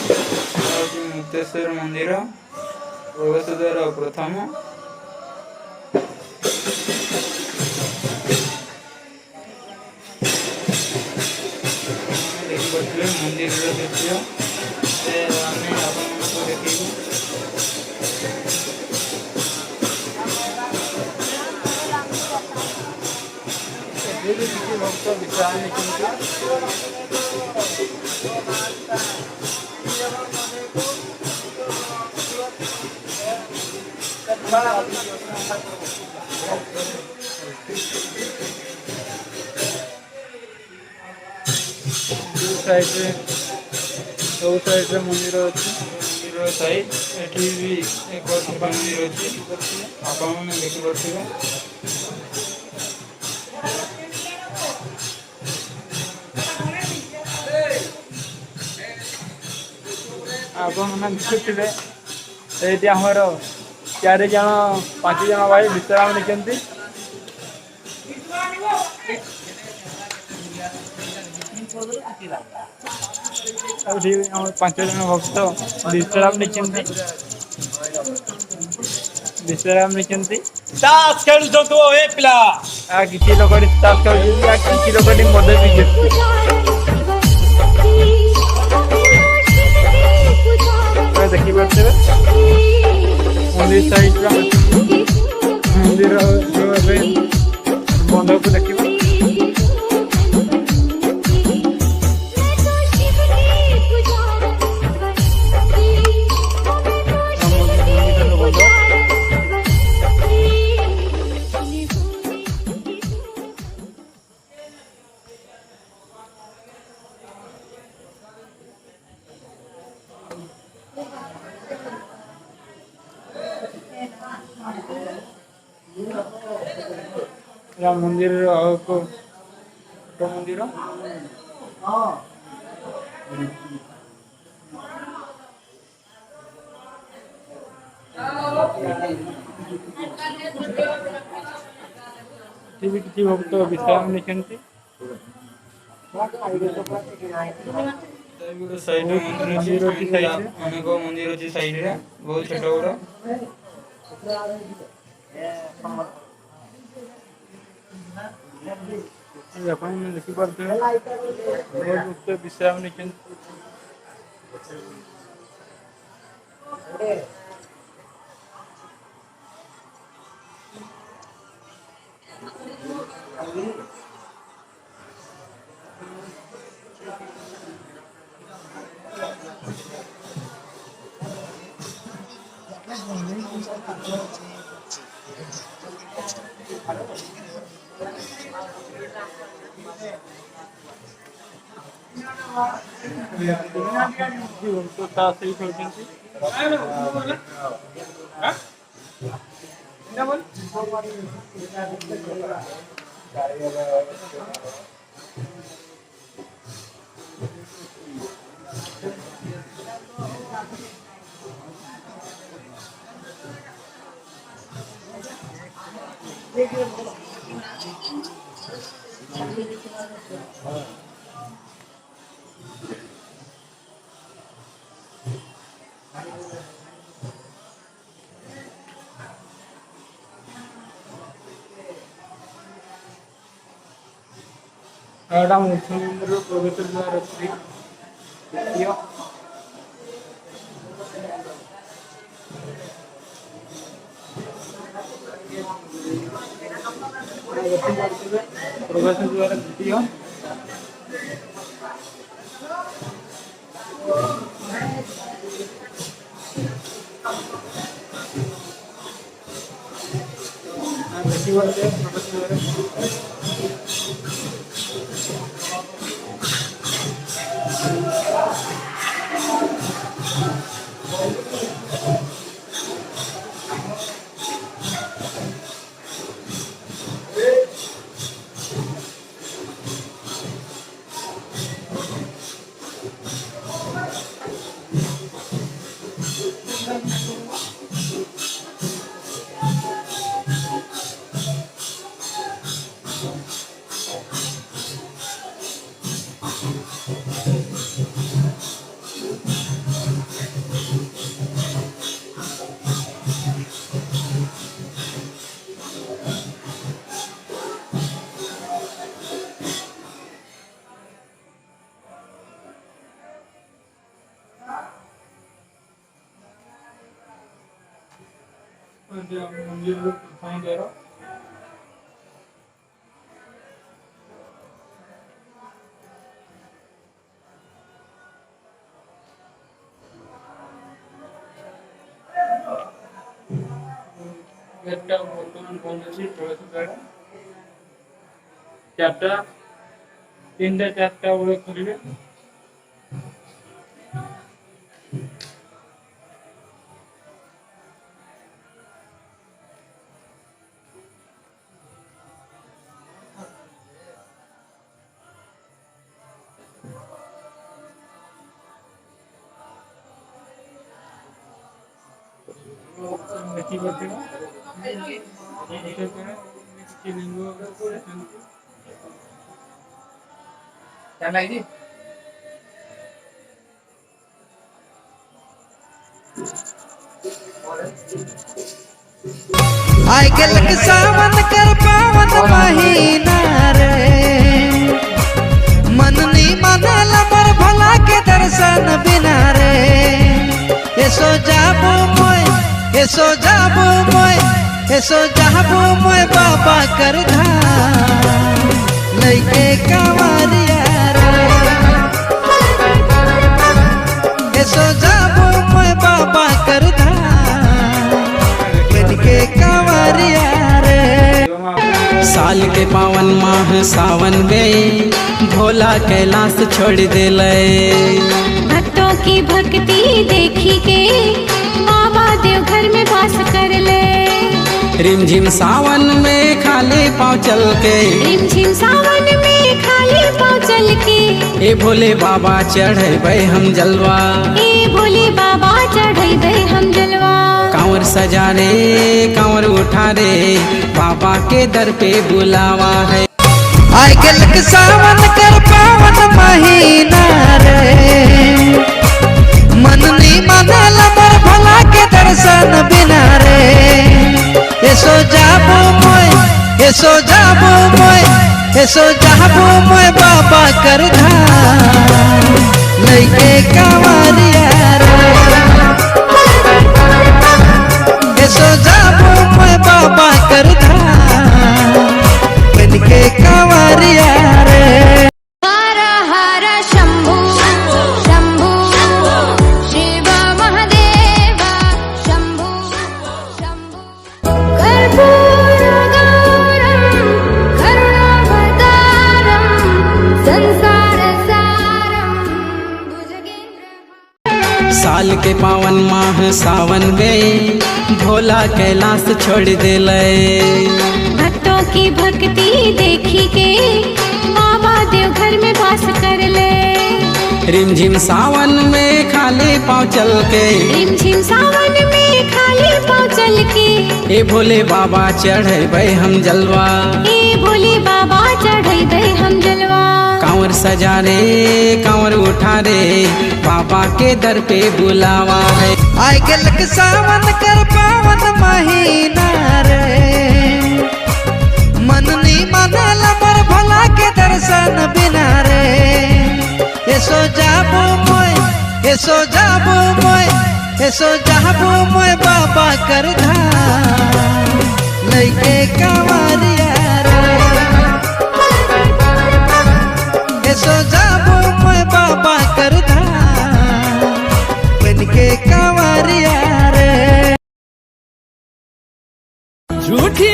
मुक्तेश्वर मंदिर प्रवेश द्वार प्रथम देखिए मंदिर दृश्य आम आपको देखू भक्त विश्राम सब साइड मंदिर अच्छी मंदिर साइड एटी भी एक मंदिर अच्छी आपने देखिपे देखुए ये आमर 4 जन 5 जन भाई विश्राम नहीं 5 जन भक्त विश्राम नहीं किसी लोग किसी लोग मद भी देखी पारे मंदिर साइड मंदिर बंध को देखिए राम मंदिर मंदिर किसी भक्त विश्राम नहीं अनेक मंदिर अच्छी साइड बहुत छोट बड़ देखिपे विश्राम नहीं मंदिर प्रवेश द्वार अच्छी प्रवेश द्वार द्वितीय प्रवेश द्वार मंदिर साईं द्वारा গেটটা বর্তমান বন্ধ আছে প্রবেশ দ্বারা 3টা 4টা বলে খুলবে কি করতে क्या लगी आय गेलक सावन कर पावन महीना रे मननी मनल मोर भोला के दर्शन बिना रे एसो जाबो मोय बाबा कर धाम लइके कांवरिया रे एसो जाबो मोय बाबा कर धाम के कांवरिया रे। साल के पावन माह सावन में भोला कैलाश छोड़ देले भक्तों की भक्ति देखी के बाबा देवघर में वास कर ले रिमझिम सावन में खाली पाँव चल के रिमझिम सावन में खाली पाँव चल के ए भोले बाबा चढ़े हम जलवा ए भोले बाबा चढ़े हम जलवा कांवर सजा रे कांवर उठा रे बाबा के दर पे बुलावा है आय गेलक सावन कर पावन महीना रे मननी मनल मोर भोला के दर्शन बिना रे एसो जाबो मोय बाबा कर धाम लइके कांवरिया रे एसो जाबो मोय बाबा कर धाम के कांवरिया रे। हर हर शंभु शंभु शिव महादेव शंभु शंभु कर्पूरगौरं करुणावतारं संसारसारं भुजगेन्द्र। साल के पावन माह सावन में भोला कैलाश छोड़ देले भक्तों की भक्ति देखी के बाबा देवघर में वास कर ले रिमझिम सावन में खाली पाँव चल के रिमझिम सावन में खाली पाँव चल के ए भोले बाबा चढ़े हम जलवा ए भोले बाबा चढ़े हम जलवा कांवर सजा रे कांवर उठा रे बाबा के दर पे बुलावा है आय गेलक सावन कर पावन महीना रे मननी मनल मोर भोला के दर्शन बिना रे एसो जाबो मोय बाबा कर धाम लइके कांवरिया रे एसो जाबो मोय बाबा कर धाम के कांवरिया रे। झूठी